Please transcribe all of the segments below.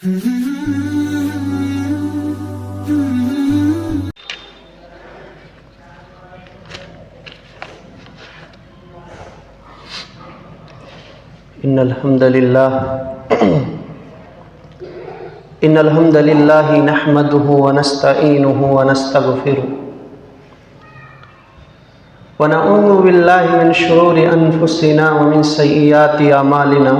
إن الحمد لله نحمده ونستعينه ونستغفره ونعوذ بالله من شرور أنفسنا ومن سيئات أعمالنا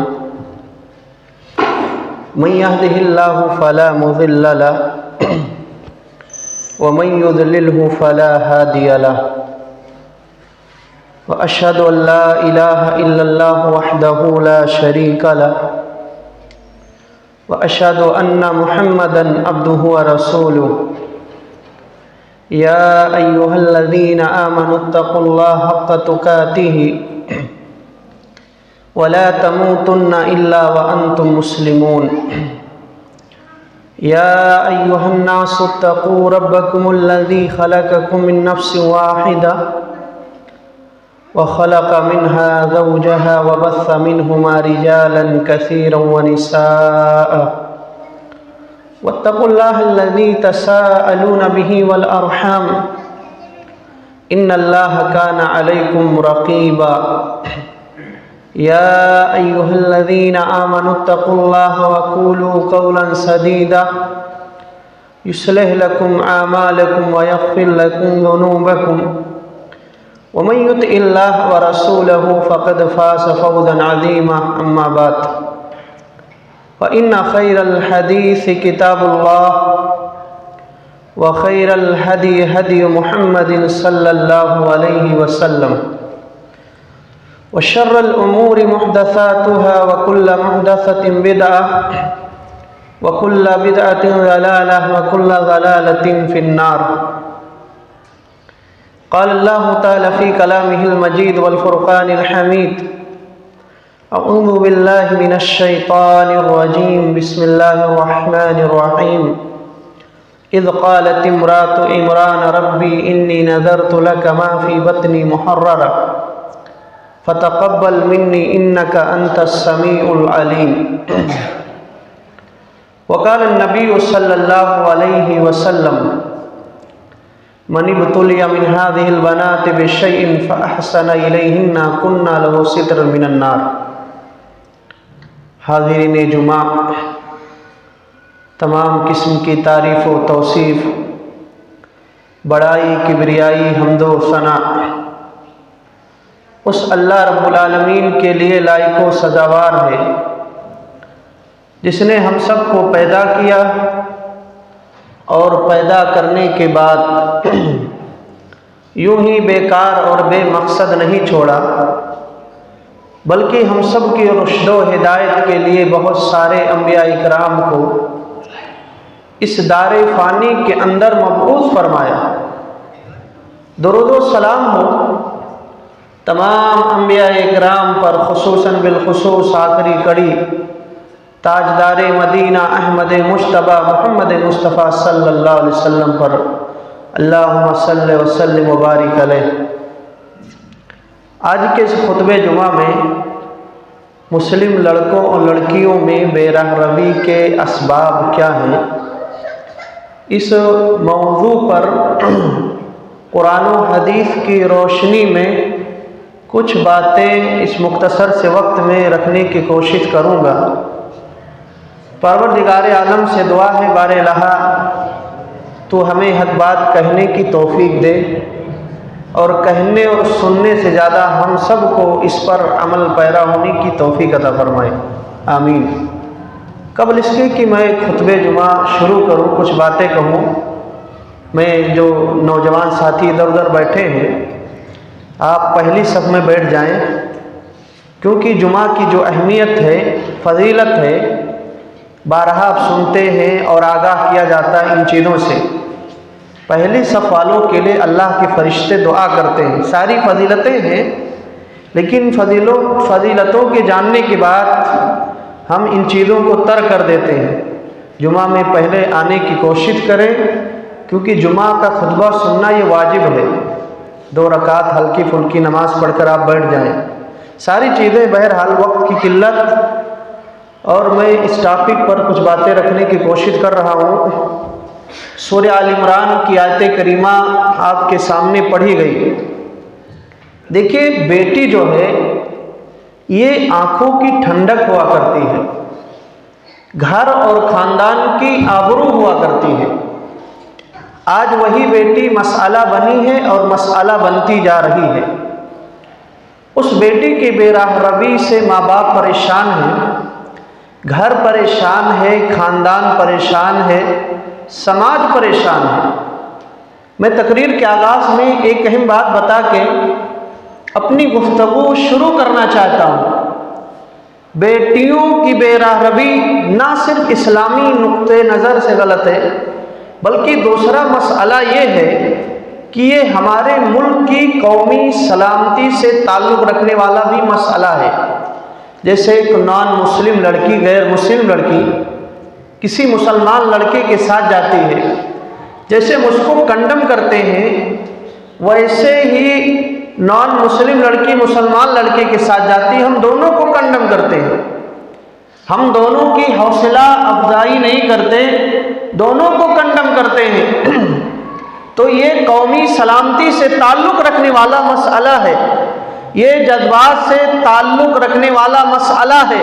من يهده الله فلا مضل له ومن يضلله فلا هادي له وأشهد أن لا إله إلا الله وحده لا شريك له وأشهد أن محمدًا عبده ورسوله يا أيها الذين آمنوا اتقوا الله حق تقاته ولا تموتن إلا وأنتم مسلمون يا أيها الناس اتقوا ربكم الذي خلقكم من نفس واحدة وخلق منها زوجها وبث منهما رجالا كثيرا ونساء واتقوا الله الذي تساءلون به والأرحام إن الله كان عليكم رقيبا يا أيها الذين آمنوا اتقوا الله وقولوا قولا سديدا يصلح لكم أعمالكم ويغفر لكم ذنوبكم ومن يطع الله ورسوله فقد فاز فوزا عظيما أما بعد فإن خير الحديث كتاب الله وخير الهدي هدي محمد صلى الله عليه وسلم وشر الأمور محدثاتها وكل محدثة بدعة وكل بدعة ضلالة وكل ضلالة في النار. قال الله تعالى في كلامه المجيد والفرقان الحميد أعوذ بالله من الشيطان الرجيم بسم الله الرحمن الرحيم إذ قالت امرأة عمران ربي إني نذرت لك ما في بطني محررا فتقبل مني إنك أنت السميع العليم. وقال النبي صلى الله عليه وسلم من ابتلي من هذه البنات بشيء فأحسن إليهن كنا له سترا من النار. حاضرین جمعہ، تمام قسم کی تعریف و توصیف، بڑائی، کبریائی، حمد و ثنا اس اللہ رب العالمین کے لیے لائق و سزاوار ہے جس نے ہم سب کو پیدا کیا اور پیدا کرنے کے بعد یوں ہی بیکار اور بے مقصد نہیں چھوڑا، بلکہ ہم سب کی رشد و ہدایت کے لیے بہت سارے انبیاء اکرام کو اس دار فانی کے اندر مبعوث فرمایا۔ درود و سلام ہو تمام انبیاء اکرام پر، خصوصاً بالخصوص آخری کڑی تاجدار مدینہ احمد مجتبیٰ محمد مصطفیٰ صلی اللہ علیہ وسلم پر، اللہم صلی وسلم وبارک علیہ۔ آج کے اس خطبہ جمعہ میں مسلم لڑکوں اور لڑکیوں میں بے راہ روی کے اسباب کیا ہیں، اس موضوع پر قرآن و حدیث کی روشنی میں کچھ باتیں اس مختصر سے وقت میں رکھنے کی کوشش کروں گا۔ پروردگار عالم سے دعا ہے بار الہا تو ہمیں حق بات کہنے کی توفیق دے، اور کہنے اور سننے سے زیادہ ہم سب کو اس پر عمل پیرا ہونے کی توفیق عطا فرمائے، آمین۔ قبل اس کے کہ میں خطبہ جمعہ شروع کروں، کچھ باتیں کہوں، میں جو نوجوان ساتھی ادھر ادھر بیٹھے ہیں آپ پہلی صف میں بیٹھ جائیں، کیونکہ جمعہ کی جو اہمیت ہے، فضیلت ہے، بارہا آپ سنتے ہیں اور آگاہ کیا جاتا ہے ان چیزوں سے۔ پہلی صف والوں کے لیے اللہ کے فرشتے دعا کرتے ہیں، ساری فضیلتیں ہیں، لیکن فضیلتوں کے جاننے کے بعد ہم ان چیزوں کو ترک کر دیتے ہیں۔ جمعہ میں پہلے آنے کی کوشش کریں، کیونکہ جمعہ کا خطبہ سننا یہ واجب ہے۔ 2 رکعت ہلکی پھلکی نماز پڑھ کر آپ بیٹھ جائیں، ساری چیزیں بہرحال وقت کی قلت اور میں اس ٹاپک پر کچھ باتیں رکھنے کی کوشش کر رہا ہوں۔ سورہ آل عمران کی آیت کریمہ آپ کے سامنے پڑھی گئی۔ دیکھیے، بیٹی جو ہے یہ آنکھوں کی ٹھنڈک ہوا کرتی ہے، گھر اور خاندان کی آبرو ہوا کرتی ہے۔ آج وہی بیٹی مسئلہ بنی ہے اور مسئلہ بنتی جا رہی ہے۔ اس بیٹی کی بے راہ روی سے ماں باپ پریشان ہیں، گھر پریشان ہے، خاندان پریشان ہے، سماج پریشان ہے۔ میں تقریر کے آغاز میں ایک اہم بات بتا کے اپنی گفتگو شروع کرنا چاہتا ہوں۔ بیٹیوں کی بے راہ روی نہ صرف اسلامی نقطہ نظر سے غلط ہے، بلکہ دوسرا مسئلہ یہ ہے کہ یہ ہمارے ملک کی قومی سلامتی سے تعلق رکھنے والا بھی مسئلہ ہے۔ جیسے ایک نان مسلم لڑکی، غیر مسلم لڑکی کسی مسلمان لڑکے کے ساتھ جاتی ہے، جیسے ہم اس کو کنڈم کرتے ہیں، ویسے ہی نان مسلم لڑکی مسلمان لڑکے کے ساتھ جاتی ہے، ہم دونوں کو کنڈم کرتے ہیں، ہم دونوں کی حوصلہ افزائی نہیں کرتے، دونوں کو کنڈم کرتے ہیں۔ تو یہ قومی سلامتی سے تعلق رکھنے والا مسئلہ ہے، یہ جذبات سے تعلق رکھنے والا مسئلہ ہے،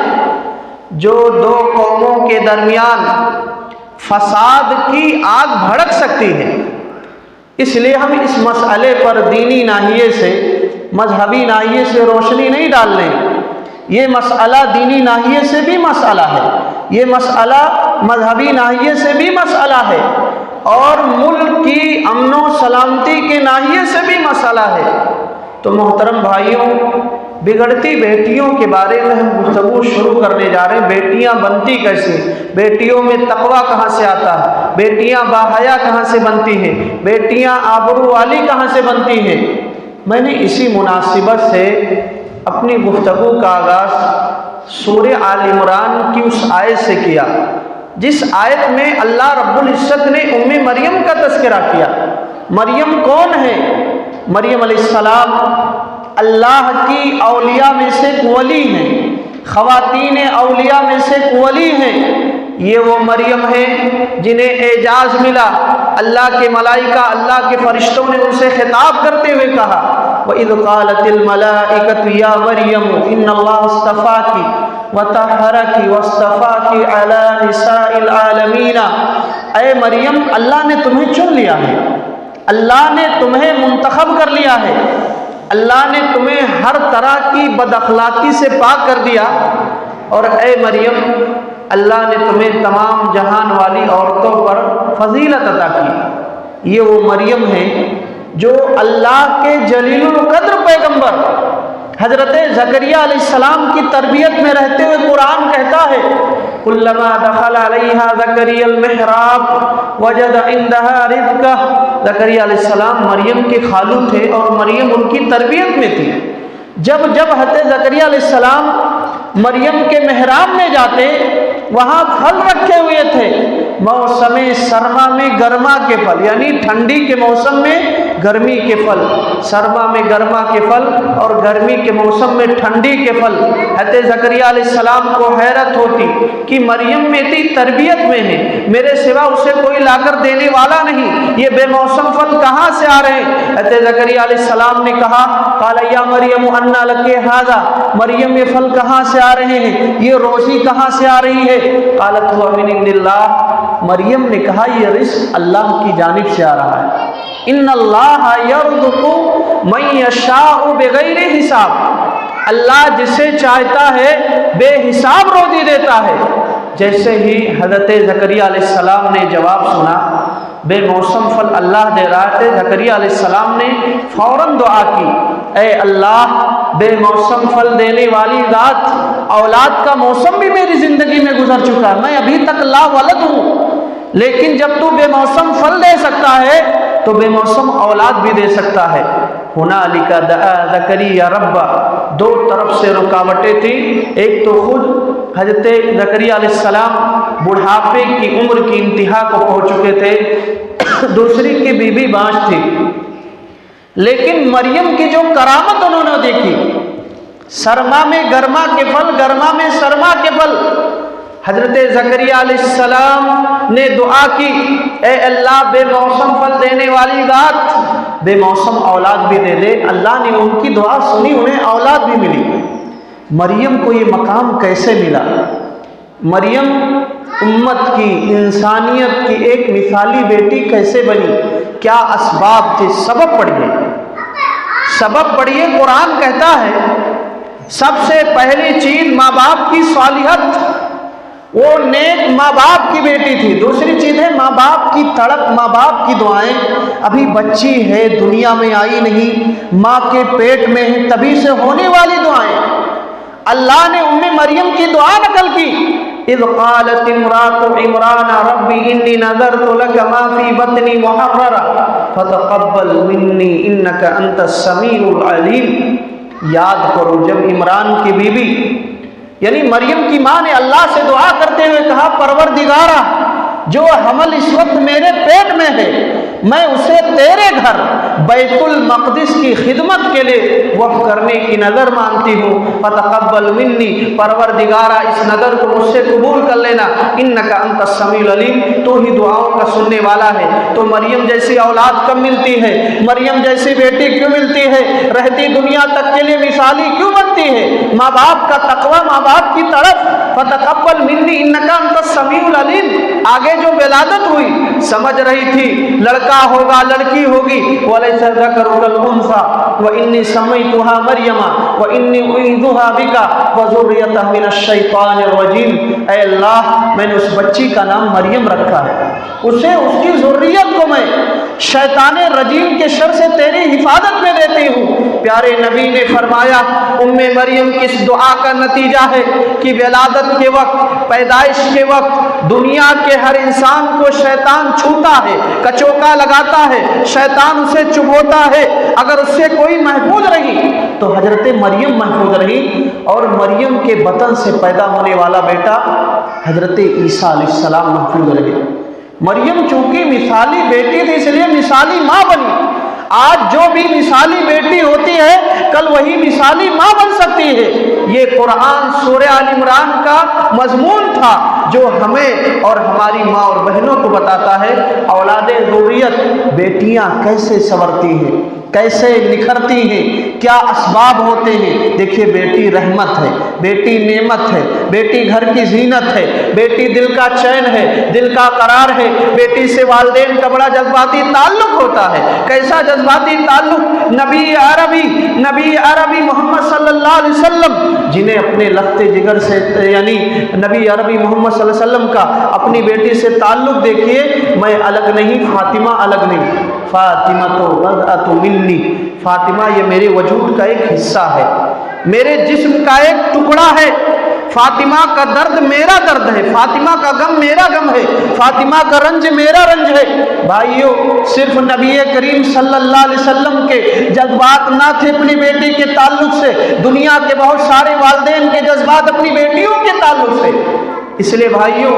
جو دو قوموں کے درمیان فساد کی آگ بھڑک سکتی ہے۔ اس لیے ہم اس مسئلے پر دینی ناحیے سے، مذہبی ناحیے سے روشنی نہیں ڈال رہے۔ یہ مسئلہ دینی ناحیے سے بھی مسئلہ ہے، یہ مسئلہ مذہبی ناحیے سے بھی مسئلہ ہے، اور ملک کی امن و سلامتی کے ناحیے سے بھی مسئلہ ہے۔ تو محترم بھائیوں، بگڑتی بیٹیوں کے بارے میں ہم گفتگو شروع کرنے جا رہے ہیں۔ بیٹیاں بنتی کیسے؟ بیٹیوں میں تقویٰ کہاں سے آتا ہے؟ بیٹیاں باحیا کہاں سے بنتی ہیں؟ بیٹیاں آبرو والی کہاں سے بنتی ہیں؟ میں نے اسی مناسبت سے اپنی گفتگو کا آغاز سورہ آل عمران کی اس آیت سے کیا، جس آیت میں اللہ رب العزت نے مریم کا تذکرہ کیا۔ مریم کون ہے؟ مریم علیہ السلام اللہ کی اولیاء میں سے ایک ولی ہیں، خواتین اولیاء میں سے ایک ولی ہیں۔ یہ وہ مریم ہے جنہیں اعجاز ملا، اللہ کے ملائکہ، اللہ کے فرشتوں نے ان سے خطاب کرتے ہوئے کہا، وَإِذْ قَالَتِ الْمَلَائِكَةُ يَا مَرْيَمُ إِنَّ اللَّهَ اصْطَفَاكِ وَطَهَّرَكِ وَاصْطَفَاكِ عَلَى نِسَاءِ الْعَالَمِينَ۔ اے مریم، اللہ نے تمہیں چن لیا ہے، اللہ نے تمہیں منتخب کر لیا ہے، اللہ نے تمہیں ہر طرح کی بد اخلاقی سے پاک کر دیا، اور اے مریم، اللہ نے تمہیں تمام جہان والی عورتوں پر فضیلت عطا کی۔ یہ وہ مریم ہے جو اللہ کے جلیل القدر پیغمبر حضرت زکریا علیہ السلام کی تربیت میں رہتے ہوئے قرآن کہتا ہے، کلما دخل علیہا زکریا المحراب وجد عندها رزقا۔ زکریا علیہ السلام مریم کے خالو تھے اور مریم ان کی تربیت میں تھی۔ جب حضرت زکریا علیہ السلام مریم کے محراب میں جاتے، وہاں پھل رکھے ہوئے تھے، موسم سرما میں گرما کے پھل، یعنی ٹھنڈی کے موسم میں گرمی کے پھل، سرما میں گرما کے پھل اور گرمی کے موسم میں ٹھنڈی کے پھل۔ حضرت زکریا علیہ السلام کو حیرت ہوتی کہ مریم میری تربیت میں ہے، میرے سوا اسے کوئی لا کر دینے والا نہیں، یہ بے موسم پھل کہاں سے آ رہے ہیں؟ حضرت زکریا علیہ السلام نے کہا، قال یا مریم انا لک ھذا، مریم یہ پھل کہاں سے آ رہے ہیں، یہ روزی کہاں سے آ رہی ہے؟ قالت هو من عند اللہ، مریم نے کہا یہ رزق اللہ کی جانب سے آ رہا ہے۔ ان اللہ یرزق من یشاء بغیر حساب، اللہ جسے چاہتا ہے بے حساب روزی دیتا ہے۔ جیسے ہی حضرت زکریا علیہ السلام نے جواب سنا، بے موسم پھل اللہ دے رہا تھے، زکریا علیہ السلام نے فوراً دعا کی، اے اللہ بے موسم پھل دینے والی ذات، اولاد کا موسم بھی میری زندگی میں گزر چکا ہے، میں ابھی تک لا ولد ہوں، لیکن جب تو بے موسم پھل دے سکتا ہے تو بے موسم اولاد بھی دے سکتا ہے۔ ہنالک دعا زکریا ربہ، دو طرف سے رکاوٹیں تھیں، ایک تو خود حضرت زکریا علیہ السلام بڑھاپے کی عمر کی انتہا کو پہنچ چکے تھے، دوسری کی بیوی بانجھ تھی، لیکن مریم کی جو کرامت انہوں نے دیکھی، سرما میں گرما کے پھل، گرما میں سرما کے پھل، حضرت زکریا علیہ السلام نے دعا کی، اے اللہ بے موسم پھل دینے والی ذات بے موسم اولاد بھی دے دے۔ اللہ نے ان کی دعا سنی، انہیں اولاد بھی ملی۔ مریم کو یہ مقام کیسے ملا؟ مریم امت کی، انسانیت کی ایک مثالی بیٹی کیسے بنی؟ کیا اسباب تھے؟ سبب پڑھیے، سبب پڑھیے۔ قرآن کہتا ہے سب سے پہلی چیز ماں باپ کی صالحت، وہ نیک ماں باپ کی بیٹی تھی۔ دوسری چیز ہے ماں باپ کی تڑپ، ماں باپ کی دعائیں۔ ابھی بچی ہے، دنیا میں آئی نہیں، ماں کے پیٹ میں ہے، تبھی سے ہونے والی دعائیں۔ اللہ نے مریم کی دعا نقل کی، اذ قالت امرأة عمران رب انی نذرت لک ما فی بطنی محررا فتقبل منی انک انت السمیع العلیم۔ یاد کرو جب عمران کی بیوی یعنی مریم کی ماں نے اللہ سے دعا کرتے ہوئے کہا، پروردگارا جو حمل اس وقت میرے پیٹ میں ہے میں اسے تیرے گھر بیت المقدس کی خدمت کے لیے وقف کرنے کی نظر مانتی ہوں، فتقبل منی، پروردگارا اس نظر کو مجھ سے قبول کر لینا، انک انت السمیع العلیم، تو ہی دعاؤں کا سننے والا ہے۔ تو مریم جیسی اولاد کب ملتی ہے؟ مریم جیسی بیٹی کیوں ملتی ہے؟ رہتی دنیا تک کے لیے مثالی کیوں بنتی ہے؟ ماں باپ کا تقوی، ماں باپ کی طرف، فتقبل منی انک انت السمیع العلیم۔ آگے جو ولادت ہوئی سمجھ رہی تھی لڑکا ہوگا لڑکی ہوگی، وَلَيْسَ الذَّكَرُ كَالْأُنثَىٰ وَإِنِّي سَمَّيْتُهَا مَرْيَمَ وَإِنِّي أُعِيذُهَا بِكَ وَذُرِّيَّتَهَا مِنَ الشَّيْطَانِ الرَّجِيمِ۔ اے اللہ میں نے اس بچی کا نام مریم رکھا ہے، اسے اس کی ذریت کو میں شیطان رجیم کے شر سے تیری حفاظت میں دیتی ہوں۔ پیارے نبی نے فرمایا مریم کس دعا کا نتیجہ ہے کہ ولادت کے وقت، پیدائش کے وقت دنیا کے ہر انسان کو شیطان چھوتا ہے، کچوکا لگاتا ہے، شیطان اسے چبھوتا ہے، اگر اس سے کوئی محفوظ رہی تو حضرت مریم محفوظ رہی، اور مریم کے بطن سے پیدا ہونے والا بیٹا حضرت عیسیٰ علیہ السلام محفوظ رہے۔ مریم چونکہ مثالی بیٹی تھی اس لیے مثالی ماں بنی۔ آج جو بھی مثالی بیٹی ہوتی ہے کل وہی مثالی ماں بن سکتی ہے۔ یہ قرآن سورہ آل عمران کا مضمون تھا جو ہمیں اور ہماری ماں اور بہنوں کو بتاتا ہے اولاد ذریت بیٹیاں کیسے سنورتی ہیں، کیسے نکھرتی ہیں، کیا اسباب ہوتے ہیں۔ دیکھیے بیٹی رحمت ہے، بیٹی نعمت ہے، بیٹی گھر کی زینت ہے، بیٹی دل کا چین ہے، دل کا قرار ہے۔ بیٹی سے والدین کا بڑا جذباتی تعلق ہوتا ہے۔ کیسا جذباتی تعلق؟ نبی عربی محمد صلی اللہ علیہ وسلم جنہیں اپنے لخت جگر سے یعنی نبی عربی محمد صلی اللہ علیہ وسلم کا اپنی بیٹی سے تعلق دیکھیے، میں الگ نہیں، فاطمہ الگ نہیں، فاطمہ تو بضعۃ منی، فاطمہ یہ میرے وجود کا ایک حصہ ہے، میرے جسم کا ایک ٹکڑا ہے۔ فاطمہ کا درد میرا درد ہے، فاطمہ کا غم میرا غم ہے، فاطمہ کا رنج میرا رنج ہے۔ بھائیو صرف نبی کریم صلی اللہ علیہ وسلم کے جذبات نہ تھے اپنی بیٹی کے تعلق سے، دنیا کے بہت سارے والدین کے جذبات اپنی بیٹیوں کے تعلق سے۔ اس لیے بھائیو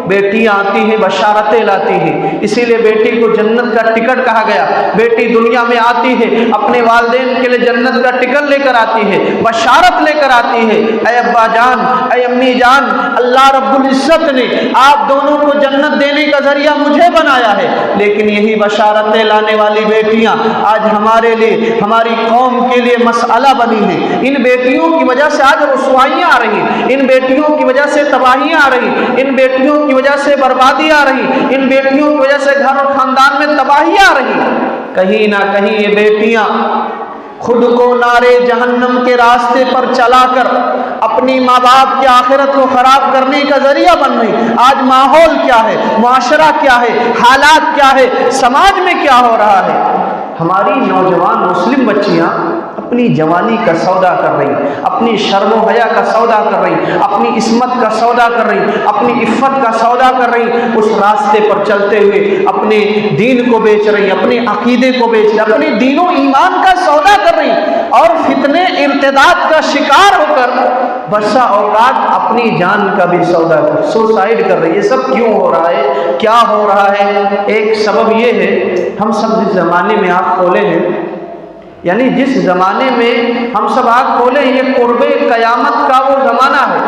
بیٹیاں آتی ہیں بشارتیں لاتی ہیں، اسی لیے بیٹی کو جنت کا ٹکٹ کہا گیا۔ بیٹی دنیا میں آتی ہے اپنے والدین کے لیے جنت کا ٹکٹ لے کر آتی ہے، بشارت لے کر آتی ہے، اے ابا جان، اے امی جان، اللہ رب العزت نے آپ دونوں کو جنت دینے کا ذریعہ مجھے بنایا ہے۔ لیکن یہی بشارتیں لانے والی بیٹیاں آج ہمارے لیے، ہماری قوم کے لیے مسئلہ بنی ہیں۔ ان بیٹیوں کی وجہ سے آج رسوائیاں آ رہی ہیں، ان بیٹیوں کی وجہ سے تباہیاں آ رہی، ان بیٹیوں کی وجہ سے بربادی آ رہی، ان بیٹیوں کی وجہ سے گھر اور خاندان میں تباہی آ رہی۔ کہیں نہ کہیں یہ بیٹیاں خود کو نارے جہنم کے راستے پر چلا کر اپنی ماں باپ کی آخرت کو خراب کرنے کا ذریعہ بن رہی۔ آج ماحول کیا ہے، معاشرہ کیا ہے، حالات کیا ہے، سماج میں کیا ہو رہا ہے؟ ہماری نوجوان مسلم بچیاں اپنی جوانی کا سودا کر رہی، اپنی شرم و حیا کا سودا کر رہی، اپنی عصمت کا سودا کر رہی، اپنی عفت کا سودا کر رہی، اس راستے پر چلتے ہوئے اپنے دین کو بیچ رہی، اپنے عقیدے کو بیچ رہی، اپنے دین و ایمان کا سودا کر رہی، اور فتنے ارتداد کا شکار ہو کر بسا اوقات اپنی جان کا بھی سودا کر سوسائڈ کر رہی۔ یہ سب کیوں ہو رہا ہے؟ کیا ہو رہا ہے؟ ایک سبب یہ ہے، ہم سب جس زمانے میں آنکھ کھولے ہیں، یعنی جس زمانے میں ہم سب آنکھ کھولے ہیں، یہ قرب قیامت کا وہ زمانہ ہے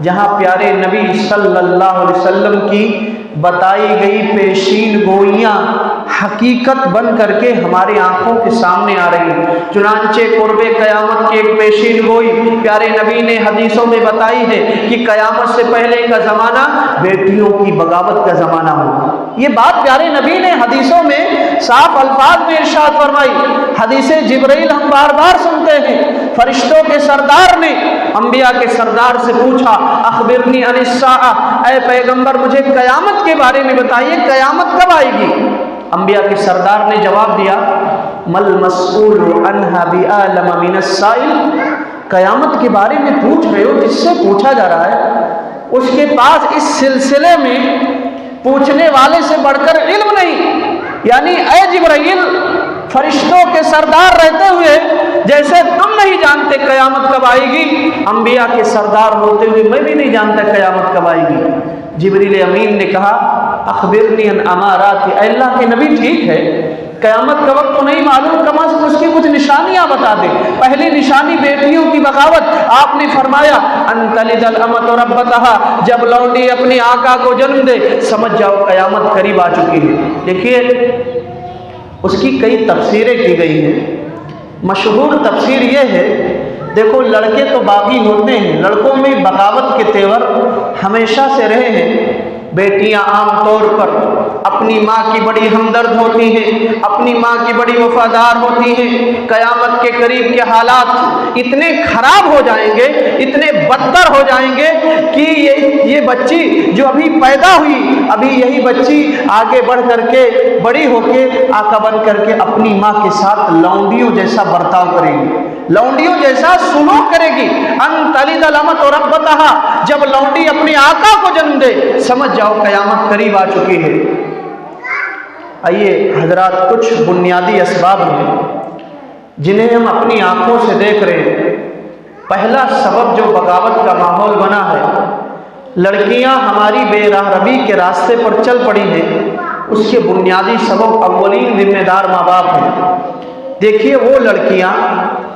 جہاں پیارے نبی صلی اللہ علیہ وسلم کی بتائی گئی پیشین گوئیاں حقیقت بن کر کے ہماری آنکھوں کے سامنے آ رہی ہیں۔ چنانچہ قرب قیامت کی ایک پیشین گوئی پیارے نبی نے حدیثوں میں بتائی ہے کہ قیامت سے پہلے کا زمانہ بیٹیوں کی بغاوت کا زمانہ ہوگا۔ یہ بات پیارے نبی نے حدیثوں میں صاف الفاظ میں ارشاد فرمائی۔ حدیث جبرائیل ہم بار بار سنتے ہیں، فرشتوں کے سردار نے انبیاء کے سردار سے پوچھا اخبرنی عن الساعہ، اے پیغمبر مجھے قیامت کے بارے میں بتائیے، قیامت کب آئے گی؟ انبیاء کے سردار نے جواب دیا مل مسئول عنہا بعلم من السائل، قیامت کے بارے میں پوچھ رہے ہو، جس سے پوچھا جا رہا ہے اس کے پاس اس سلسلے میں پوچھنے والے سے بڑھ کر علم نہیں۔ یعنی اے جبرائیل، فرشتوں کے سردار رہتے ہوئے جیسے تم نہیں جانتے قیامت کب آئے گی، انبیاء کے سردار ہوتے ہوئے میں بھی نہیں جانتا قیامت کب آئے گی۔ جبریل امین نے کہا اخبرنی عن امارات، اے اللہ کے نبی ٹھیک ہے قیامت کا وقت تو نہیں معلوم، کم از کم اس کی کچھ نشانیاں بتا دیں۔ پہلی نشانی بیٹیوں کی بغاوت، آپ نے فرمایا ان تلد الامۃ ربتہا، جب لونڈی اپنی آقا کو جنم دے سمجھ جاؤ قیامت قریب آ چکی ہے۔ دیکھیے اس کی کئی تفسیریں کی گئی ہیں۔ مشہور تفسیر یہ ہے، دیکھو لڑکے تو باغی ہوتے ہیں، لڑکوں میں بغاوت کے تیور ہمیشہ سے رہے ہیں۔ بیٹیاں عام طور پر اپنی ماں کی بڑی ہمدرد ہوتی ہیں، اپنی ماں کی بڑی وفادار ہوتی ہیں۔ قیامت کے قریب کے حالات اتنے خراب ہو جائیں گے، اتنے بدتر ہو جائیں گے کہ یہ بچی جو ابھی پیدا ہوئی، ابھی یہی بچی آگے بڑھ کر کے بڑی ہو کے آقا بن کر کے اپنی ماں کے ساتھ لونڈیوں جیسا برتاؤ کرے گی، لونڈیوں جیسا سلوک کرے گی۔ ان تلد الامۃ ربتہا، جب لونڈی اپنی آقا کو جنم دے سمجھ جاؤ قیامت قریب آ چکی ہے۔ آئیے حضرات، کچھ بنیادی اسباب ہیں جنہیں ہم اپنی آنکھوں سے دیکھ رہے ہیں۔ پہلا سبب جو بغاوت کا ماحول بنا ہے، لڑکیاں ہماری بے راہ روی کے راستے پر چل پڑی ہیں، اس کے بنیادی سبب اولین ذمہ دار ماں باپ ہیں۔ دیکھیے وہ لڑکیاں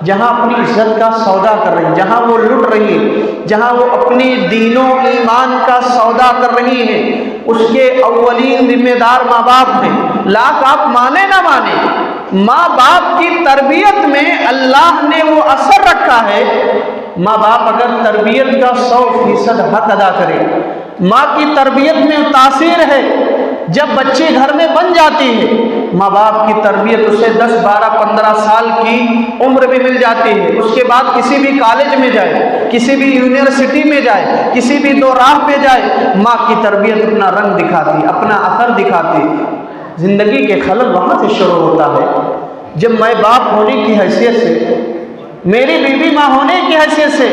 جہاں اپنی عزت کا سودا کر رہی ہیں، جہاں وہ لٹ رہی ہیں، جہاں وہ اپنی دین و ایمان کا سودا کر رہی ہیں، اس کے اولین ذمہ دار ماں باپ ہیں۔ لاکھ آپ مانے نہ مانے، ماں باپ کی تربیت میں اللہ نے وہ اثر رکھا ہے۔ ماں باپ اگر تربیت کا 100% حق ادا کرے، ماں کی تربیت میں تاثیر ہے۔ جب بچی گھر میں بن جاتی ہے، ماں باپ کی تربیت اسے 10 12 15 سال کی عمر میں مل جاتی ہے۔ اس کے بعد کسی بھی کالج میں جائے، کسی بھی یونیورسٹی میں جائے، کسی بھی دو راہ پہ جائے، ماں کی تربیت اپنا رنگ دکھاتی، اپنا اثر دکھاتی۔ زندگی کے خلل وہاں سے شروع ہوتا ہے جب میں باپ ہونے کی حیثیت سے، میری بیوی ماں ہونے کی حیثیت سے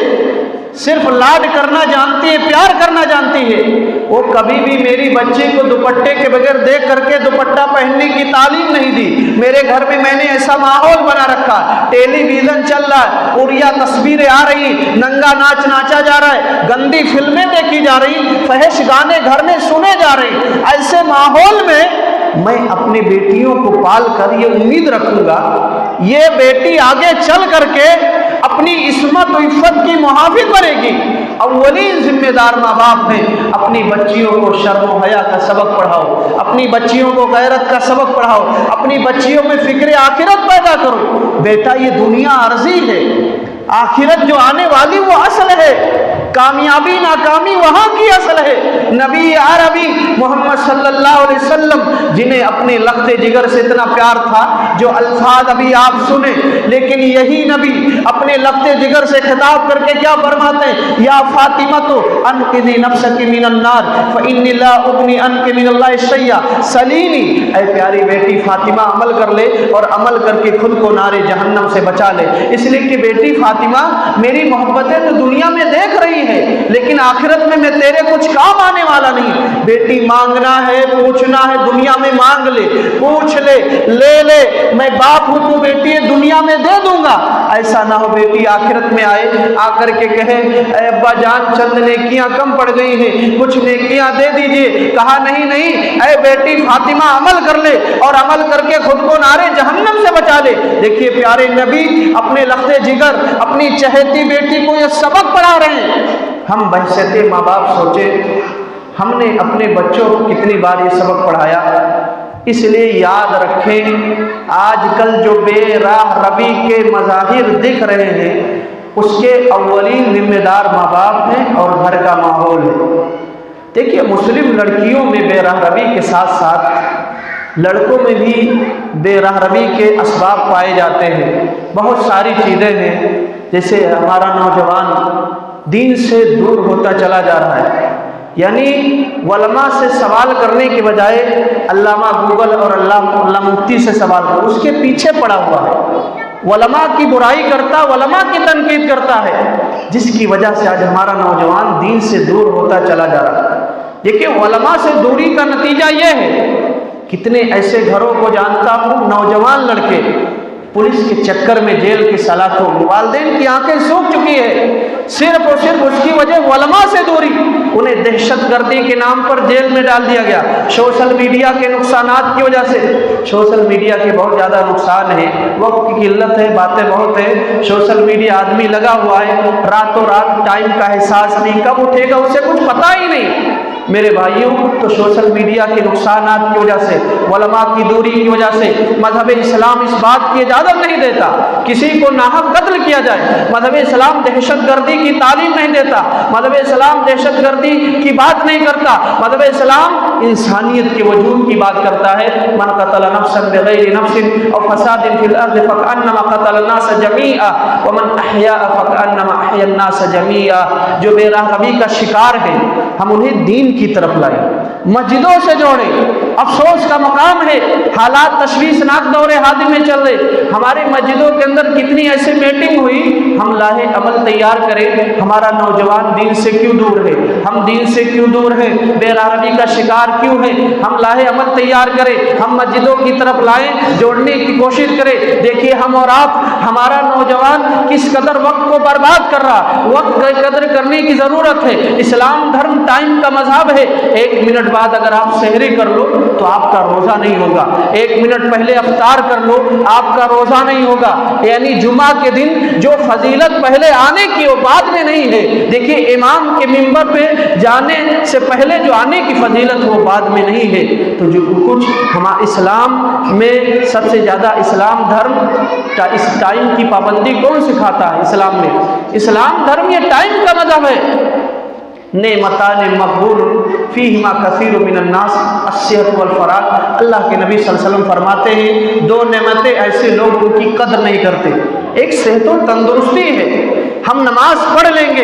صرف لاڈ کرنا جانتی ہے، پیار کرنا جانتی ہے، وہ کبھی بھی میری بچی کو دوپٹے کے بغیر دیکھ کر کے دوپٹہ پہننے کی تعلیم نہیں دی۔ میرے گھر میں میں نے ایسا ماحول بنا رکھا، ٹیلی ویژن چل رہا ہے، اڑیا تصویریں آ رہی، ننگا ناچ ناچا جا رہا ہے، گندی فلمیں دیکھی جا رہی، فحش گانے گھر میں سنے جا رہے۔ ایسے ماحول میں میں اپنی بیٹیوں کو پال کر یہ امید رکھوں گا یہ بیٹی آگے چل کر کے اپنی عصمت و عفت کی محافظ بنے گی۔ اولین ذمہ دار ماں باپ ہیں، اپنی بچیوں کو شرم و حیا کا سبق پڑھاؤ، اپنی بچیوں کو غیرت کا سبق پڑھاؤ، اپنی بچیوں میں فکر آخرت پیدا کرو۔ بیٹا یہ دنیا عارضی ہے، آخرت جو آنے والی وہ اصل ہے، کامیابی ناکامی وہاں کی اصل ہے۔ نبی عربی محمد صلی اللہ علیہ وسلم جنہیں اپنے لخت جگر سے اتنا پیار تھا، جو الفاظ ابھی آپ سنے، لیکن یہی نبی اپنے لخت جگر سے خطاب کر کے کیا فرماتے ہیں؟ یا فاطمہ تو انقذی نفسک من النار فإنی لا اغنی عنک من اللہ شیئا سلینی، اے پیاری بیٹی فاطمہ عمل کر لے اور عمل کر کے خود کو نار جہنم سے بچا لے۔ اس لیے کہ بیٹی فاطمہ میری محبتیں تو دنیا میں دیکھ رہی ہے، لیکن آخرت میں تیرے کچھ کام آنے والا نہیں۔ بیٹی مانگنا ہے پوچھنا ہے دنیا میں مانگ لے پوچھ لے لے لے، میں باپ ہوں تو بیٹی دنیا میں دے دوں گا، ایسا نہ ہو بیٹی آخرت میں آئے آ کر کے کہے اے ابا جان چند نیکیاں کم پڑ گئی ہیں کچھ نیکیاں دے دیجئے۔ کہا نہیں نہیں اے بیٹی فاطمہ عمل کر لے اور عمل کر کے خود کو نارے جہنم سے بچا لے۔ دیکھیے پیارے نبی اپنے لخت جگر اپنی چہیتی بیٹی کو یہ سبق پڑھا رہے ہیں۔ ہم بحثیت ماں باپ سوچے ہم نے اپنے بچوں کو کتنی بار یہ سبق پڑھایا۔ اس لیے یاد رکھیں آج کل جو بے راہ روی کے مظاہر دکھ رہے ہیں اس کے اولین ذمہ دار ماں باپ ہیں اور گھر کا ماحول ہے۔ دیکھیے مسلم لڑکیوں میں بے راہ روی کے ساتھ ساتھ لڑکوں میں بھی بے راہ روی کے اسباب پائے جاتے ہیں۔ بہت ساری چیزیں ہیں، جیسے ہمارا نوجوان دین سے دور ہوتا چلا جا رہا ہے، یعنی علماء سے سوال کرنے کے بجائے علامہ گوگل اور علامہ مفتی سے سوال کرو، اس کے پیچھے پڑا ہوا ہے، علماء کی برائی کرتا علماء کی تنقید کرتا ہے، جس کی وجہ سے آج ہمارا نوجوان دین سے دور ہوتا چلا جا رہا ہے۔ دیکھیں علماء سے دوری کا نتیجہ یہ ہے، کتنے ایسے گھروں کو جانتا ہوں نوجوان لڑکے پولیس کے چکر میں جیل کے سلاخوں، والدین کی آنکھیں سوکھ چکی ہے، صرف اور صرف اس کی وجہ علماء سے دوری، انہیں دہشت گردی کے نام پر جیل میں ڈال دیا گیا۔ سوشل میڈیا کے نقصانات کی وجہ سے، سوشل میڈیا کے بہت زیادہ نقصان ہیں، وقت کی قلت ہے، باتیں بہت ہیں، سوشل میڈیا آدمی لگا ہوا ہے، راتوں رات ٹائم کا احساس نہیں، کب اٹھے گا اسے کچھ پتہ ہی نہیں۔ میرے بھائیوں تو سوشل میڈیا کے نقصانات کی وجہ سے، علماء کی دوری کی وجہ سے مذہب اسلام اس بات کی اجازت نہیں دیتا کسی کو ناحق قتل کیا جائے، مذہب اسلام دہشت گردی کی تعلیم نہیں دیتا، مذہب اسلام دہشت گردی کی بات نہیں کرتا، مذہب اسلام انسانیت کے وجود کی بات کرتا ہے۔ من قتل نفسا بغیر نفس او فساد فی الارض فکأنما قتل الناس جميعا ومن احیاء فکأنما احیا الناس جميعا۔ جو بے راہ روی کا شکار ہے ہم انہیں دین کی طرف لائیں، مسجدوں سے جوڑیں۔ افسوس کا مقام ہے حالات تشویشناک دور حادث میں چل رہے، ہمارے مسجدوں کے اندر کتنی ایسی میٹنگ ہوئی، ہم لاہے عمل تیار کریں ہمارا نوجوان دین سے کیوں دور ہے، ہم دین سے کیوں دور ہیں، بے راہ روی کا شکار کیوں ہے، ہم لاہے عمل تیار کریں، ہم مسجدوں کی طرف لائیں، جوڑنے کی کوشش کریں۔ دیکھیے ہم اور آپ ہمارا نوجوان کس قدر وقت کو برباد کر رہا، وقت کی قدر کرنے کی ضرورت ہے۔ اسلام دھرم ٹائم کا مذہب ہے، 1 منٹ بعد اگر آپ سحری کر لو تو آپ کا روزہ نہیں ہوگا، 1 منٹ پہلے افطار کر لو آپ کا روزہ نہیں ہوگا، یعنی جمعہ کے دن جو فضیلت پہلے آنے کی وہ بعد میں نہیں ہے۔ دیکھیے امام کے منبر پہ جانے سے پہلے جو آنے کی فضیلت وہ بعد میں نہیں ہے۔ تو جو کچھ ہمارا اسلام میں سب سے زیادہ اسلام دھرم اس ٹائم کی پابندی کون سکھاتا ہے؟ اسلام میں، اسلام دھرم یہ ٹائم کا مذہب ہے۔ نعمتان مقبول فیہما کثیر من الناس الصحت والفراغ۔ اللہ کے نبی صلی اللہ علیہ وسلم فرماتے ہیں 2 نعمتیں ایسے لوگ ان کی قدر نہیں کرتے، ایک صحت و تندرستی ہے، ہم نماز پڑھ لیں گے،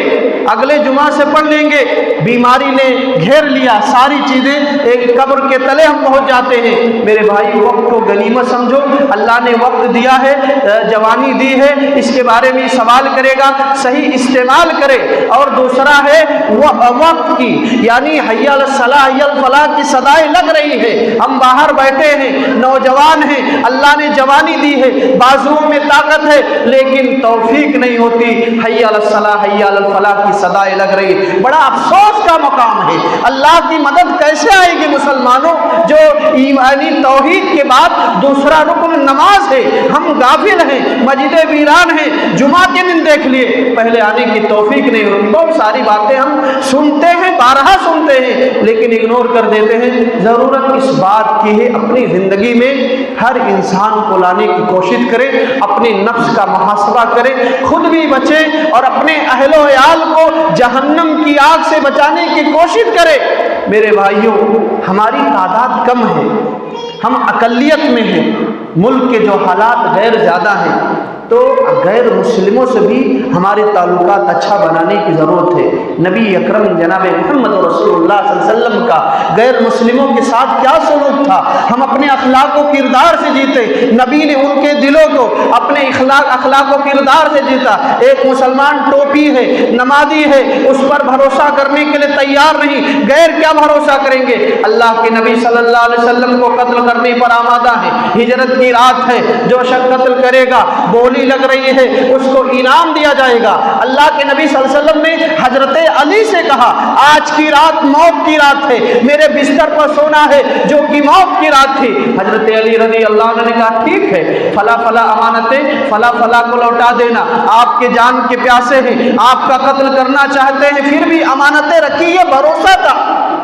اگلے جمعہ سے پڑھ لیں گے، بیماری نے گھیر لیا، ساری چیزیں ایک قبر کے تلے ہم پہنچ جاتے ہیں۔ میرے بھائی وقت کو غنیمت سمجھو، اللہ نے وقت دیا ہے، جوانی دی ہے، اس کے بارے میں سوال کرے گا، صحیح استعمال کرے۔ اور دوسرا ہے وقت کی، یعنی حی علی الصلاۃ حی علی الفلاح کی صدائیں لگ رہی ہے، ہم باہر بیٹھے ہیں، نوجوان ہیں، اللہ نے جوانی دی ہے، بازوؤں میں طاقت ہے، لیکن توفیق نہیں ہوتی، حی علی الصلاۃ حی علی الفلاح کی صدائیں لگ رہی ہے۔ بڑا افسوس کا مقام ہے، اللہ کی مدد کیسے آئے گی مسلمانوں؟ جو ایمانی توحید کے بعد دوسرا رکن نماز ہے، ہم غافل ہیں، مسجدیں ویران ہیں، جمعہ کے دن دیکھ لیے پہلے آنے کی توفیق نہیں ہوتی۔ بہت ساری باتیں ہم سنتے ہیں، بارہا سنتے ہیں، لیکن اگنور کر دیتے ہیں۔ ضرورت اس بات کی ہے اپنی زندگی میں ہر انسان کو لانے کی کوشش کرے، اپنے نفس کا محاسبہ کرے، خود بھی بچے اور اپنے اہل و عیال کو جہنم کی آگ سے بچانے کی کوشش کرے۔ میرے بھائیوں ہماری تعداد کم ہے، ہم اقلیت میں ہیں، ملک کے جو حالات غیر زیادہ ہیں، تو غیر مسلموں سے بھی ہمارے تعلقات اچھا بنانے کی ضرورت ہے۔ نبی اکرم جناب محمد رسول اللہ صلی اللہ علیہ وسلم کا غیر مسلموں کے ساتھ کیا سلوک تھا، ہم اپنے اخلاق و کردار سے جیتے، نبی نے ان کے دلوں کو اپنے اخلاق و کردار سے جیتا۔ ایک مسلمان ٹوپی ہے، نمازی ہے، اس پر بھروسہ کرنے کے لیے تیار نہیں، غیر کیا بھروسہ کریں گے؟ اللہ کے نبی صلی اللہ علیہ وسلم کو قتل کرنے پر آمادہ ہے، ہجرت کی رات ہے، جو شخص قتل کرے گا، گولی لگ رہی ہے، اس کو انعام دیا جائے گا۔ اللہ کے نبی صلی اللہ علیہ وسلم نے حضرت علی سے کہا آج کی رات موت کی رات ہے، میرے بستر پر سونا ہے جو کہ موت کی رات تھی۔ حضرت علی رضی اللہ عنہ نے کہا ٹھیک ہے، فلا فلا امانتیں فلا فلا کو لوٹا دینا، آپ کے جان کے پیاسے ہیں، آپ کا قتل کرنا چاہتے ہیں، پھر بھی امانتیں رکھی، یہ بھروسہ تھا۔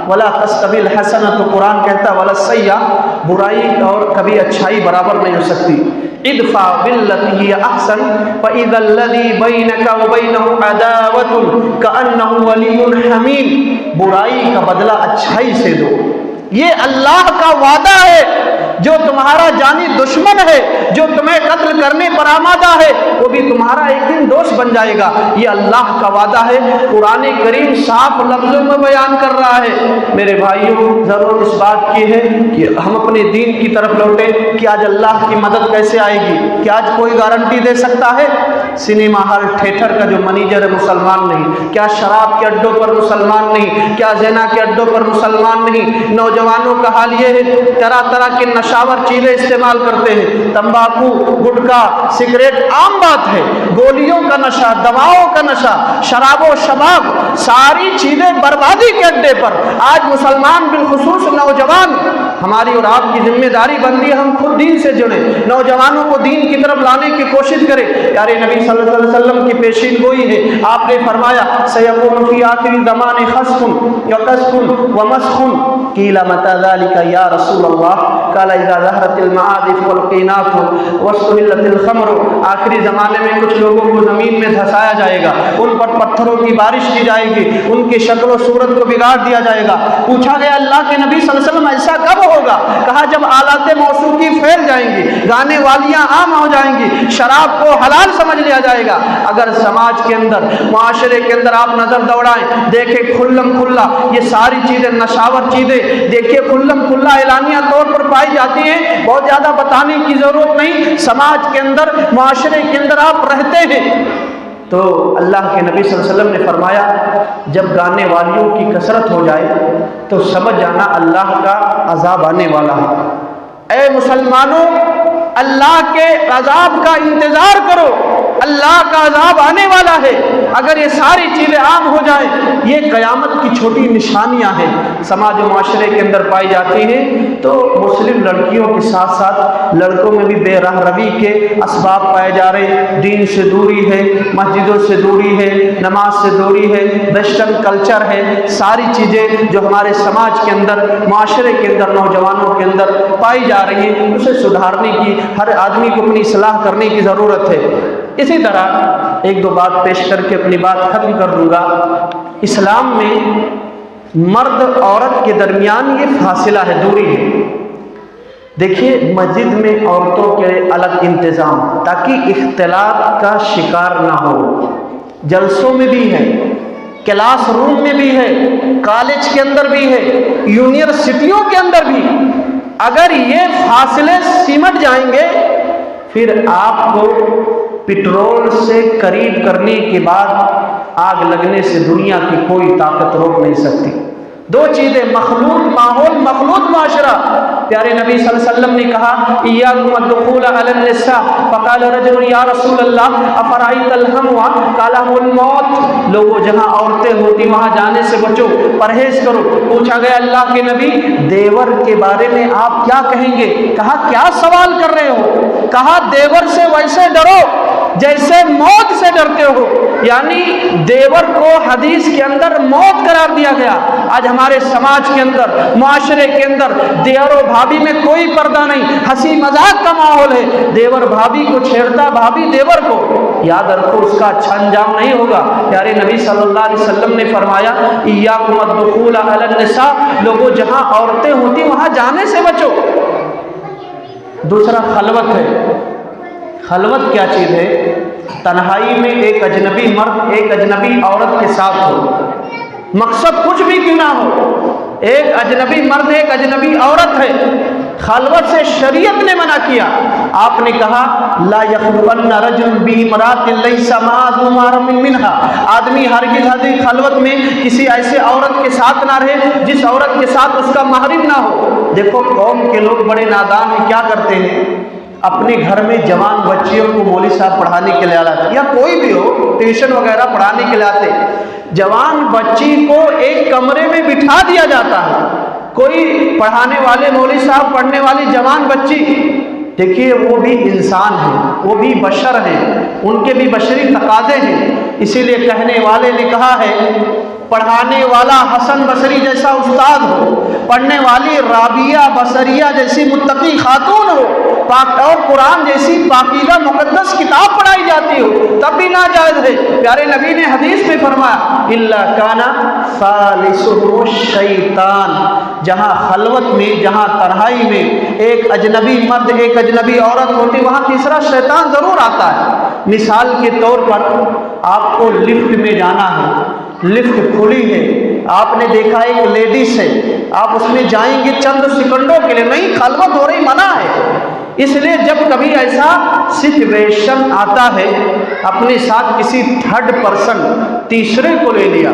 ولا تستوی الحسنۃ، تو قرآن کہتا ولا السیئۃ، برائی اور کبھی اچھائی برابر نہیں ہو سکتی۔ ادفع باللتی ہی احسن فاذا الذی بینک وبینہ عداوۃ کأنہ ولی حمیم، برائی کا بدلہ اچھائی سے دو، یہ اللہ کا وعدہ ہے۔ جو تمہارا جانی دشمن ہے، جو تمہیں قتل کرنے پر آمادہ ہے، وہ بھی تمہارا ایک دن دوست بن جائے گا، یہ اللہ کا وعدہ ہے۔ قرآن کریم صاف لفظوں میں بیان کر رہا ہے۔ میرے بھائیوں، ضرورت اس بات کی ہے کہ ہم اپنے دین کی طرف لوٹیں کہ آج اللہ کی مدد کیسے آئے گی؟ کیا آج کوئی گارنٹی دے سکتا ہے؟ سنیما ہال تھیٹر کا جو منیجر ہے مسلمان نہیں، کیا شراب کے اڈوں پر مسلمان نہیں، کیا زنا کے اڈوں پر مسلمان نہیں۔ نوجوانوں کا حال یہ ہے، طرح طرح کے نشاور چیزیں استعمال کرتے ہیں، تمباکو، گٹکا، سگریٹ عام بات ہے، گولیوں کا نشہ، دواؤں کا نشہ، شراب و شباب، ساری چیزیں بربادی کے اڈے پر آج مسلمان بالخصوص نوجوان، ہماری اور آپ کی ذمہ داری بنتی ہے ہم خود دین سے جڑیں، نوجوانوں کو دین کی طرف لانے کی کوشش کریں۔ پیارے نبی صلی اللہ علیہ وسلم کی پیشین گوئی ہے، آپ نے فرمایا سیکون فی آخر زمان خسف وقذف ومسخ، قیل متی ذلک یا رسول اللہ، قال اذا ظہرت المعازف والقینات واستحلت الخمر، آخری زمانے میں کچھ لوگوں کو زمین میں دھسایا جائے گا، ان پر پتھروں کی بارش کی جائے گی، ان کی شکل و صورت کو بگاڑ دیا جائے گا۔ پوچھا گیا اللہ کے نبی صلی اللہ علیہ وسلم ایسا کب ہوگا؟ کہا جب آلات موسیقی پھیل جائیں گی، گانے والیاں عام ہو جائیں گی، شراب کو حلال سمجھ لیا جائے گا۔ اگر سماج کے اندر، معاشرے کے اندر آپ نظر دوڑائیں، دیکھیں کھلم کھلا یہ ساری چیزیں، نشاور چیزیں دیکھیے کھلم کھلا اعلانیہ طور پر پائی جاتی ہیں، بہت زیادہ بتانے کی ضرورت نہیں۔ سماج کے اندر، معاشرے کے اندر آپ رہتے ہیں تو اللہ کے نبی صلی اللہ علیہ وسلم نے فرمایا جب گانے والیوں کی کثرت ہو جائے تو سمجھ جانا اللہ کا عذاب آنے والا ہے۔ اے مسلمانوں، اللہ کے عذاب کا انتظار کرو، اللہ کا عذاب آنے والا ہے۔ اگر یہ ساری چیزیں عام ہو جائیں، یہ قیامت کی چھوٹی نشانیاں ہیں، سماج و معاشرے کے اندر پائی جاتی ہیں، تو مسلم لڑکیوں کے ساتھ ساتھ لڑکوں میں بھی بے راہ روی کے اسباب پائے جا رہے ہیں۔ دین سے دوری ہے، مسجدوں سے دوری ہے، نماز سے دوری ہے، ویسٹرن کلچر ہے، ساری چیزیں جو ہمارے سماج کے اندر، معاشرے کے اندر، نوجوانوں کے اندر پائی جا رہی ہیں، اسے سدھارنے کی ہر آدمی کو اپنی اصلاح کرنے کی ضرورت ہے۔ اسی طرح ایک دو بات پیش کر کے اپنی بات ختم کر دوں گا۔ اسلام میں مرد عورت کے درمیان یہ فاصلہ ہے، دوری ہے۔ دیکھیے مسجد میں عورتوں کے الگ انتظام تاکہ اختلاط کا شکار نہ ہو، جلسوں میں بھی ہے، کلاس روم میں بھی ہے، کالج کے اندر بھی ہے، یونیورسٹیوں کے اندر بھی۔ اگر یہ فاصلے سمٹ جائیں گے پھر آپ کو پٹرول سے قریب کرنے کے بعد آگ لگنے سے دنیا کی کوئی طاقت روک نہیں سکتی۔ دو چیزیں، مخلوط ماحول، مخلوط معاشرہ۔ پیارے نبی صلی اللہ علیہ وسلم نے کہا ایاکم الدخول علی النساء فقال رجل یا رسول اللہ افرأیت الحموا قال هم الموت، لوگوں جہاں عورتیں ہوتی وہاں جانے سے بچو، پرہیز کرو۔ پوچھا گیا اللہ کے نبی دیور کے بارے میں آپ کیا کہیں گے؟ کہا کیا سوال کر رہے ہو؟ کہا دیور سے ویسے ڈرو جیسے موت سے ڈرتے ہو، یعنی دیور کو حدیث کے اندر موت قرار دیا گیا۔ آج ہمارے سماج کے اندر، معاشرے کے اندر دیور و بھابھی میں کوئی پردہ نہیں، ہنسی مذاق کا ماحول ہے، دیور بھابھی کو چھیڑتا، بھابھی دیور کو، یاد رکھو اس کا اچھا انجام نہیں ہوگا۔ پیارے نبی صلی اللہ علیہ وسلم نے فرمایا ایاکم الدخول علی النساء، لوگوں جہاں عورتیں ہوتی وہاں جانے سے بچو۔ دوسرا خلوت ہے، خلوت کیا چیز ہے؟ تنہائی میں ایک اجنبی مرد ایک اجنبی عورت کے ساتھ ہو، مقصد کچھ بھی کیوں نہ ہو، ایک اجنبی مرد ایک اجنبی عورت ہے، خلوت سے شریعت نے منع کیا۔ آپ نے کہا لا یخلون رجل بامرأۃ لیس معہ محرم منہا، آدمی ہرگز خلوت میں کسی ایسے عورت کے ساتھ نہ رہے جس عورت کے ساتھ اس کا محرم نہ ہو۔ دیکھو قوم کے لوگ بڑے نادان ہیں، کیا کرتے ہیں، اپنے گھر میں جوان بچیوں کو مولوی صاحب پڑھانے کے لیے آتے، یا کوئی بھی ہو ٹیوشن وغیرہ پڑھانے کے لیے آتے، جوان بچی کو ایک کمرے میں بٹھا دیا جاتا ہے، کوئی پڑھانے والے مولوی صاحب پڑھنے والی جوان بچی، دیکھیے وہ بھی انسان ہیں، وہ بھی بشر ہیں، ان کے بھی بشری تقاضے ہیں، اسی لیے کہنے والے نے کہا ہے پڑھانے والا حسن بصری جیسا استاد ہو، پڑھنے والی رابعہ بصریہ جیسی متقی خاتون ہو، اور قرآن جیسی پاکیزہ مقدس کتاب پڑھائی جاتی ہو، تب بھی ناجائز ہے۔ پیارے نبی نے حدیث میں فرمایا الا کان ثالثہ الشیطان، جہاں خلوت میں، جہاں تنہائی میں ایک اجنبی مرد ایک اجنبی عورت ہوتی، وہاں تیسرا شیطان ضرور آتا ہے۔ مثال کے طور پر آپ کو لفٹ میں جانا ہے، لفٹ کھلی ہے، آپ نے دیکھا ایک لیڈیز ہے، آپ اس میں جائیں گے چند سیکنڈوں کے لیے، نہیں، خلوت ہو رہی، منع ہے۔ اس لیے جب کبھی ایسا سچویشن آتا ہے، اپنے ساتھ کسی تھرڈ پرسن تیسرے کو لے لیا،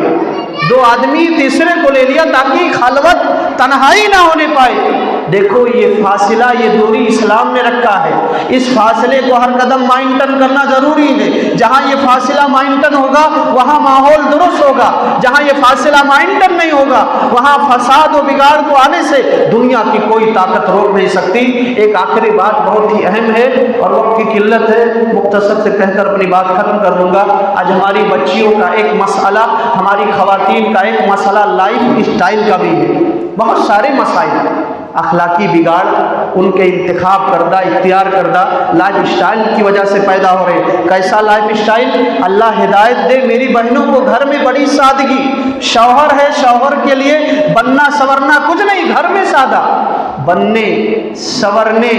دو آدمی تیسرے کو لے لیا تاکہ خلوت تنہائی نہ ہونے پائے۔ دیکھو یہ فاصلہ، یہ دوری اسلام نے رکھا ہے، اس فاصلے کو ہر قدم مینٹین کرنا ضروری ہے۔ جہاں یہ فاصلہ مینٹین ہوگا وہاں ماحول درست ہوگا، جہاں یہ فاصلہ مینٹین نہیں ہوگا وہاں فساد و بگاڑ کو آنے سے دنیا کی کوئی طاقت روک نہیں سکتی۔ ایک آخری بات بہت ہی اہم ہے اور وقت کی قلت ہے، مختصر سے کہہ کر اپنی بات ختم کر دوں گا۔ آج ہماری بچیوں کا ایک مسئلہ، ہماری خواتین کا ایک مسئلہ لائف اسٹائل کا بھی ہے، بہت سارے مسائل، اخلاقی بگاڑ ان کے انتخاب کردہ، اختیار کردہ لائف اسٹائل کی وجہ سے پیدا ہو رہے۔ کیسا لائف اسٹائل؟ اللہ ہدایت دے میری بہنوں کو، گھر میں بڑی سادگی، شوہر ہے، شوہر کے لیے بننا سورنا کچھ نہیں، گھر میں سادہ، بننے سورنے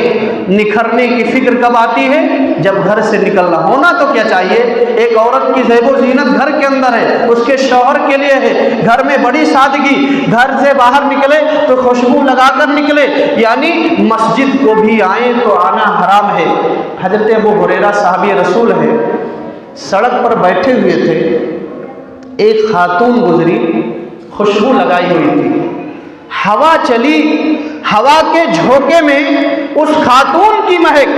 نکھرنے کی فکر کب آتی ہے؟ جب گھر سے نکلنا ہونا تو کیا چاہیے؟ ایک عورت کی زیب و زینت گھر کے اندر ہے، اس کے شوہر کے لیے ہے، گھر میں بڑی سادگی، گھر سے باہر نکلے تو خوشبو لگا کر نکلے، یعنی مسجد کو بھی آئیں تو آنا حرام ہے۔ حضرت ابو ہریرہ صحابی رسول ہے، سڑک پر بیٹھے ہوئے تھے، ایک خاتون گزری، خوشبو لگائی ہوئی تھی، ہوا چلی، ہوا کے جھونکے میں اس خاتون کی مہک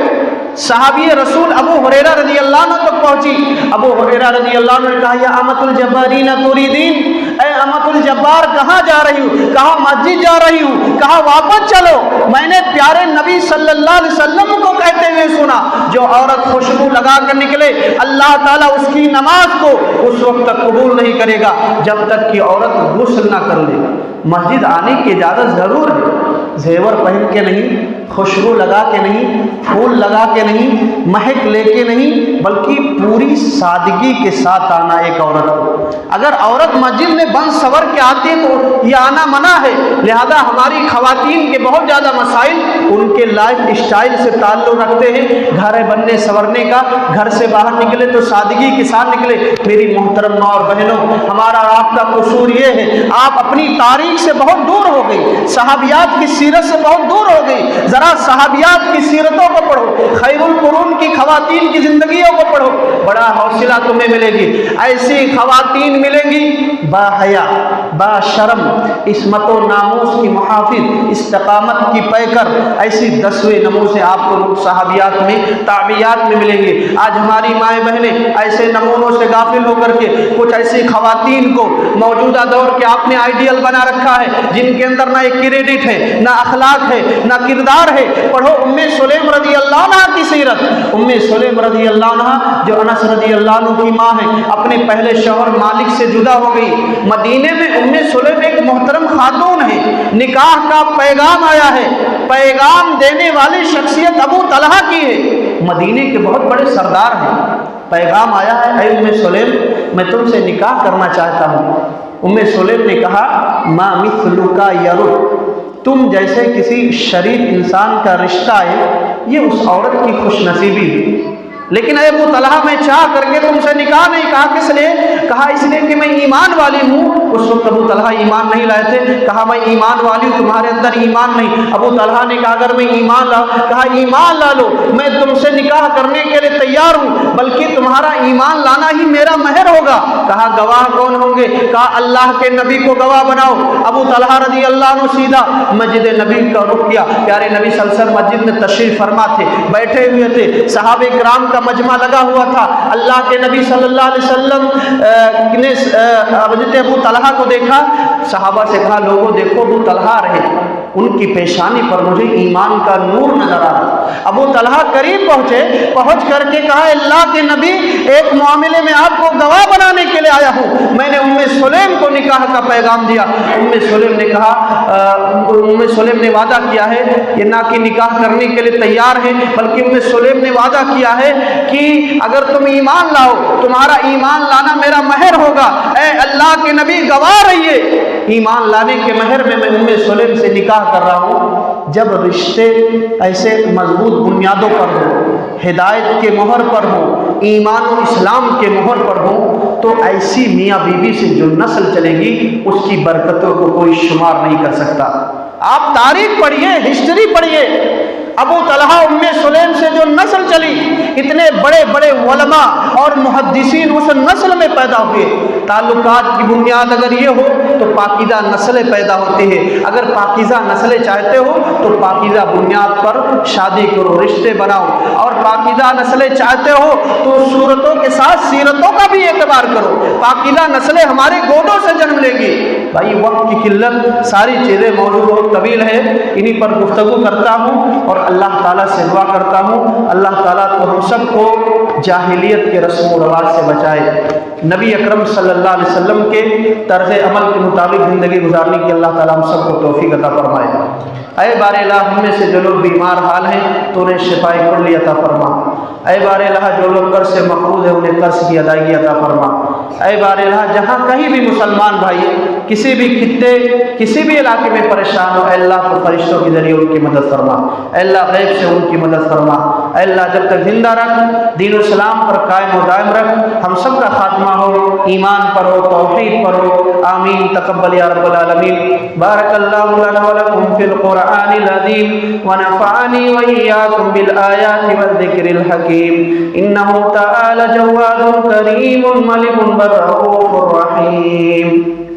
صحابی رسول ابو ہریرہ رضی اللہ عنہ تک پہنچی۔ ابو ہریرہ رضی اللہ عنہ نے کہا یا امۃ الجبارین تریدین، اے امۃ الجبار کہاں جا رہی ہوں؟ کہا مسجد جا رہی ہوں۔ کہا واپس چلو، میں نے پیارے نبی صلی اللہ علیہ وسلم کو کہتے ہوئے سنا جو عورت خوشبو لگا کر نکلے اللہ تعالیٰ اس کی نماز کو اس وقت تک قبول نہیں کرے گا جب تک کہ عورت غسل نہ کر لے۔ مسجد آنے کی اجازت ضرور ہے، زیور پہن کے نہیں، خوشبو لگا کے نہیں، پھول لگا کے نہیں، مہک لے کے نہیں، بلکہ پوری سادگی کے ساتھ آنا ایک عورت کو۔ اگر عورت مسجد میں بن سور کے آتی ہے تو یہ آنا منع ہے۔ لہذا ہماری خواتین کے بہت زیادہ مسائل ان کے لائف اسٹائل سے تعلق رکھتے ہیں، گھر بننے سورنے کا، گھر سے باہر نکلے تو سادگی کے ساتھ نکلے۔ میری محترم ماں اور بہنوں، ہمارا آپ کا قصور یہ ہے آپ اپنی تاریخ سے بہت دور ہو گئی، صحابیات کی سیرت سے بہت دور ہو گئی۔ ذرا صحابیات کی سیرتوں کو پڑھو، خیر القرون کی خواتین کی زندگیوں کو پڑھو، بڑا حوصلہ تمہیں ملے گی۔ ایسی خواتین ملیں گی با حیا، با شرم، عصمت و ناموس کی محافظ، استقامت کی پیکر، ایسی 10ویں نمونے آپ کو صحابیات میں، تابعیات میں ملیں گے۔ آج ہماری مائیں بہنیں ایسے نمونوں سے غافل ہو کر کے کچھ ایسی خواتین کو موجودہ دور کے آپ نے آئیڈیل بنا رکھا ہے جن کے اندر نہ ایک کریڈٹ ہے، نہ اخلاق ہے، نہ کردار ہے۔ پڑھو ام سلیم رضی اللہ عنہ کی سیرت، ام سلیم رضی اللہ عنہ جو انس رضی اللہ عنہ کی ماں ہے، اپنے پہلے شوہر مالک سے جدا ہو گئی۔ مدینے میں ام سلیم ایک محترم خاتون ہے، نکاح کا پیغام آیا ہے، پیغام دینے والی شخصیت ابو طلحہ کی ہے، مدینے کے بہت بڑے سردار ہیں۔ پیغام آیا ہے اے ام سلیم میں تم سے نکاح کرنا چاہتا ہوں۔ ام سلیم نے کہا ما مثلک یرد، تم جیسے کسی شریف انسان کا رشتہ ہے یہ اس عورت کی خوش نصیبی ہے۔ لیکن اے ابو طلحہ میں چاہ کر کے تم سے نکاح نہیں. کہا کس لیے؟ کہا اس لیے کہ میں ایمان والی ہوں. اس وقت ابو طلحہ ایمان نہیں لائے تھے. کہا میں ایمان والی ہوں, تمہارے اندر ایمان نہیں. ابو طلحہ نے کہا اگر میں ایمان لا, کہا ایمان لا لو, میں تم سے نکاح کرنے کے لیے تیار ہوں, بلکہ تمہارا ایمان لانا ہی میرا مہر ہوگا. کہا گواہ کون ہوں گے؟ کہا اللہ کے نبی کو گواہ بناؤ. ابو طلحہ رضی اللہ عنہ سیدھا مسجد نبی کا رخ کیا. پیارے نبی صلی اللہ علیہ وسلم مسجد میں تشریف فرما تھے, بیٹھے ہوئے تھے, صحابہ کرام کا مجمع لگا ہوا تھا. اللہ کے نبی صلی اللہ علیہ وسلم نے حضرت ابو طلحہ کو دیکھا. صحابہ سے کہا لوگوں دیکھو ابو طلحہ رہے, ان کی پیشانی پر مجھے ایمان کا نور نظر آ رہا. ابو طلحہ قریب پہنچے, پہنچ کر کے کہا اللہ کے نبی ایک معاملے میں آپ کو گواہ بنانے کے لیے آیا ہوں. میں نے ام سلیم کو نکاح کا پیغام دیا. ام سلیم نے کہا, ام سلیم نے وعدہ کیا ہے یہ نہ کہ نکاح کرنے کے لیے تیار ہے, بلکہ ام سلیم نے وعدہ کیا ہے کہ اگر تم ایمان لاؤ تمہارا ایمان لانا میرا مہر ہوگا. اے اللہ کے نبی گواہ رہیے, ایمان لانے کے مہر میں ام سلیم سے نکاح کر رہا ہوں. جب رشتے ایسے مضبوط بنیادوں پر ہوں, ہدایت کے مہر پر ہوں, ایمان و اسلام کے مہر پر ہوں, تو ایسی میاں بیوی سے جو نسل چلے گی اس کی برکتوں کو کوئی شمار نہیں کر سکتا. آپ تاریخ پڑھیے, ہسٹری پڑھیے. ابو طلحہ ام سلیم سے جو نسل چلی, اتنے بڑے بڑے علماء اور محدثین اس نسل میں پیدا ہوئے. تعلقات کی بنیاد اگر یہ ہو تو پاکیزہ نسلیں پیدا ہوتی ہیں. اگر پاکیزہ نسلیں چاہتے ہو تو پاکیزہ بنیاد پر شادی کرو, رشتے بناؤ. اور پاکیزہ نسلیں چاہتے ہو تو صورتوں کے ساتھ سیرتوں کا بھی اعتبار کرو. پاکیزہ نسلیں ہمارے گودوں سے جنم لے گی. بھائی وقت کی قلت, ساری چیزیں موضوع بہت طویل ہے, انہی پر گفتگو کرتا ہوں اور اللہ تعالیٰ سے دعا کرتا ہوں اللہ تعالیٰ تو ہم سب کو جاہلیت کے رسم و رواج سے بچائے, نبی اکرم صلی اللہ علیہ وسلم کے طرز عمل کے مطابق زندگی گزارنے کی اللہ تعالیٰ ہم سب کو توفیق عطا فرمائے. اے بار الہ ہم میں سے جو لوگ بیمار حال ہیں تو انہیں شفاء کلی عطا فرما. اے بار الہ جو لوگ قرض سے مقروض ہیں انہیں قرض کی ادائیگی عطا فرما. اے بار الہ جہاں کہیں بھی مسلمان بھائی کسی بھی خطے کسی بھی علاقے میں پریشان ہو, اے اللہ تو فرشتوں کے ذریعے ان کی مدد فرما. اے اللہ غیب سے ان کی مدد فرما. اے اللہ جب تک زندہ رکھ, دین و اسلام پر قائم و دائم رکھ, ہم سب کا خاتمہ ہو ایمان پر ہو, توحید پر ہو. آمین. تقبل یا رب العالمین. بارک اللہ لنا ولکم فی القرآن العظیم ونفعنی وإیاکم بالآیات والذکر الحکیم. انہ تعالی جواد کریم ملک بر رؤوف رحیم.